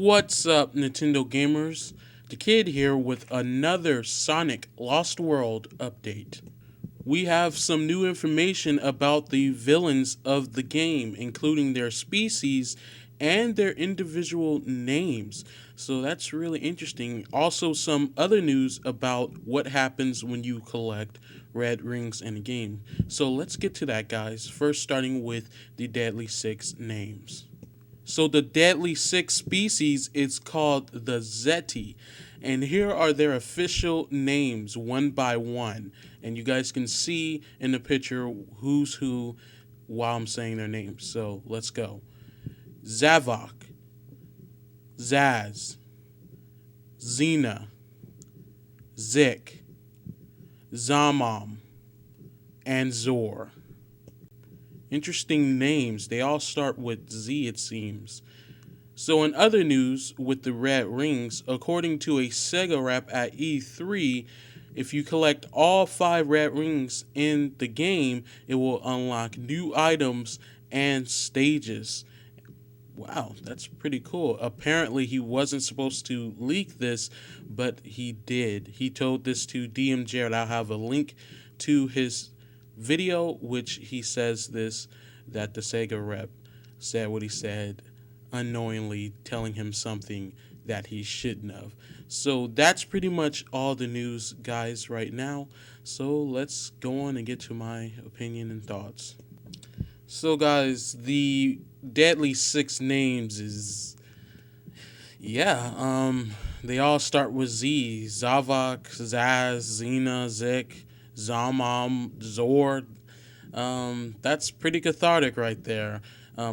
What's up, Nintendo gamers? The Kid here with another Sonic Lost World update. We have some new information about the villains of the game, including their species and their individual names. So that's really interesting. Also, some other news about what happens when you collect red rings in a game. So let's get to that, guys. First, starting with the Deadly Six names. So the Deadly Six species is called the Zeti. And here are their official names one by one. And you guys can see in the picture who's who while I'm saying their names. So let's go. Zavok, Zaz, Xena, Zik, Zamam, and Zor. Interesting names. They all start with Z, it seems. So, in other news with the red rings, according to a Sega rep at E3, if you collect all 5 red rings in the game, it will unlock new items and stages. Wow, that's pretty cool. Apparently, he wasn't supposed to leak this, but he did. He told this to DMJ, and I'll have a link to his video, which he says this that the Sega rep said what he said, unknowingly telling him something that he shouldn't have. So that's pretty much all the news, guys, right now. So let's go on and get to my opinion and thoughts. So, guys, the Deadly Six names is they all start with Z. Zavok, Zaz, Xena, Zik, Zamam, Zor. That's pretty cathartic right there.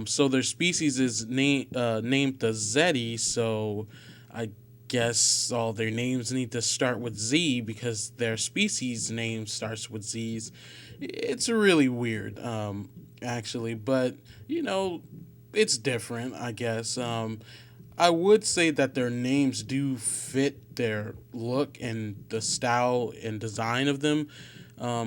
So their species is named the Zeti, so I guess all their names need to start with Z because their species name starts with Z's. It's really weird, actually, but it's different, I guess. I would say that their names do fit their look and the style and design of them.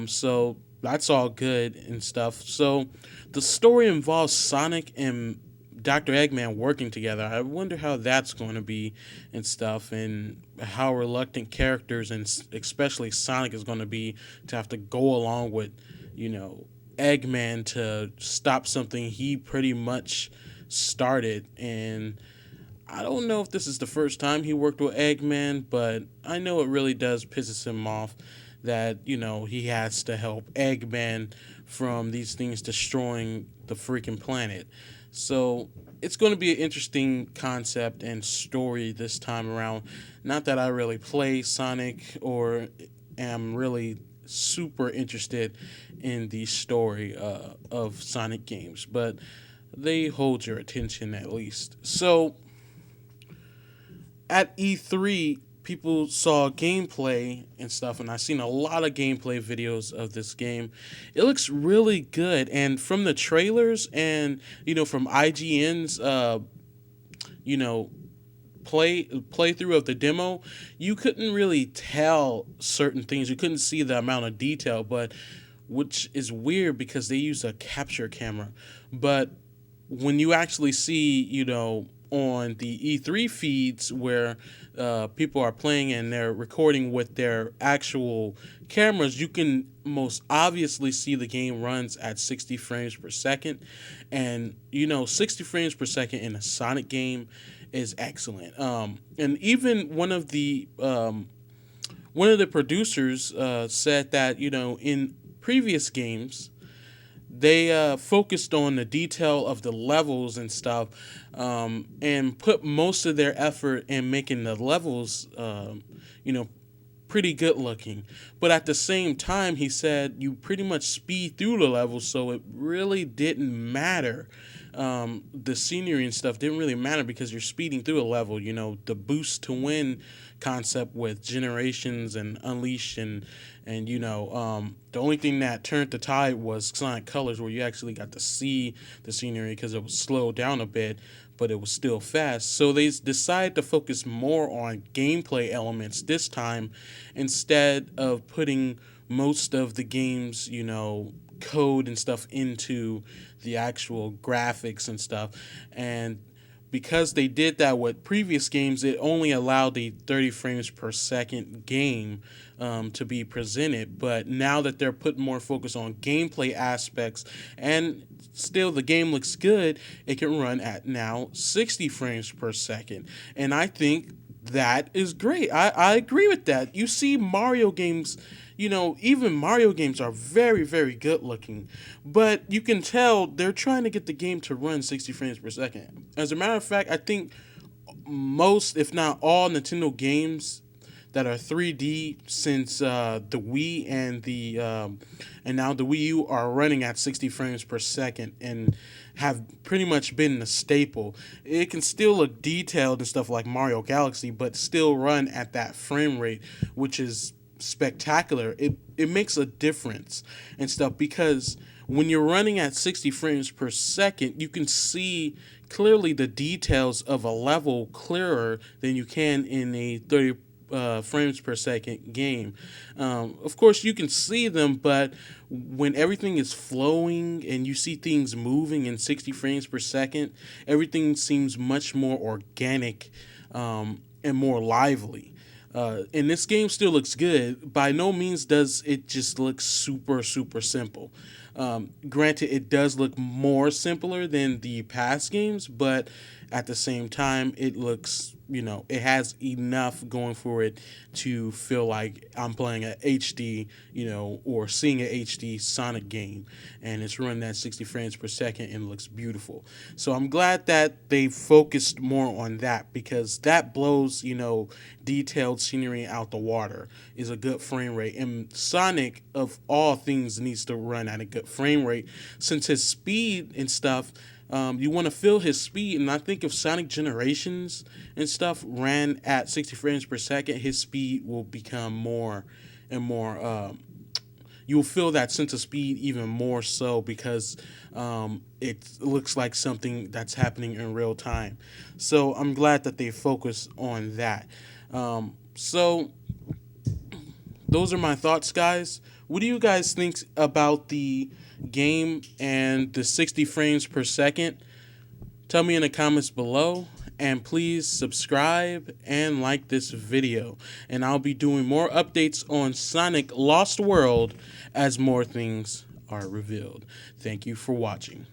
So that's all good and stuff. So the story involves Sonic and Dr. Eggman working together. I wonder how that's going to be and stuff, and how reluctant characters and especially Sonic is going to be to have to go along with, Eggman to stop something he pretty much started. And I don't know if this is the first time he worked with Eggman, but I know it really does pisses him off that, he has to help Eggman from these things destroying the freaking planet. So it's going to be an interesting concept and story this time around. Not that I really play Sonic or am really super interested in the story of Sonic games, but they hold your attention at least. So at E3, people saw gameplay and stuff, and I've seen a lot of gameplay videos of this game. It looks really good, and from the trailers and from IGN's you know playthrough of the demo, you couldn't really tell certain things. You couldn't see the amount of detail, but which is weird because they use a capture camera. But when you actually see, on the E3 feeds where people are playing and they're recording with their actual cameras, you can most obviously see the game runs at 60 frames per second. And, 60 frames per second in a Sonic game is excellent. And even one of the producers said that, in previous games, they focused on the detail of the levels and stuff, and put most of their effort in making the levels, pretty good looking. But at the same time, he said you pretty much speed through the levels, so it really didn't matter. The scenery and stuff didn't really matter because you're speeding through a level. The boost to win concept with Generations and Unleashed and the only thing that turned the tide was Sonic Colors, where you actually got to see the scenery because it was slowed down a bit, but it was still fast. So they decided to focus more on gameplay elements this time instead of putting most of the game's, code and stuff into the actual graphics and stuff. And because they did that with previous games, it only allowed a 30 frames per second game to be presented. But now that they're putting more focus on gameplay aspects and still the game looks good, it can run at now 60 frames per second. And I think that is great. I agree with that. You see Mario games, even Mario games are very, very good looking, but you can tell they're trying to get the game to run 60 frames per second. As a matter of fact, I think most, if not all, Nintendo games that are 3D since the Wii and now the Wii U are running at 60 frames per second and have pretty much been the staple. It can still look detailed and stuff like Mario Galaxy, but still run at that frame rate, which is spectacular. It makes a difference and stuff because when you're running at 60 frames per second, you can see clearly the details of a level clearer than you can in a 30 frames per second game. Of course, you can see them, but when everything is flowing and you see things moving in 60 frames per second, everything seems much more organic and more lively. And this game still looks good. By no means does it just look super, super simple. Granted, it does look more simpler than the past games, but at the same time, it looks, it has enough going for it to feel like I'm playing a HD, or seeing an HD Sonic game, and it's running at 60 frames per second and looks beautiful. So I'm glad that they focused more on that because that blows, detailed scenery out the water is a good frame rate. And Sonic, of all things, needs to run at a good frame rate since his speed and stuff. You want to feel his speed, and I think if Sonic Generations and stuff ran at 60 frames per second, his speed will become more and more. You'll feel that sense of speed even more so because it looks like something that's happening in real time. So I'm glad that they focus on that. So those are my thoughts, guys. What do you guys think about the game and the 60 frames per second? Tell me in the comments below, and please subscribe and like this video. And I'll be doing more updates on Sonic Lost World as more things are revealed. Thank you for watching.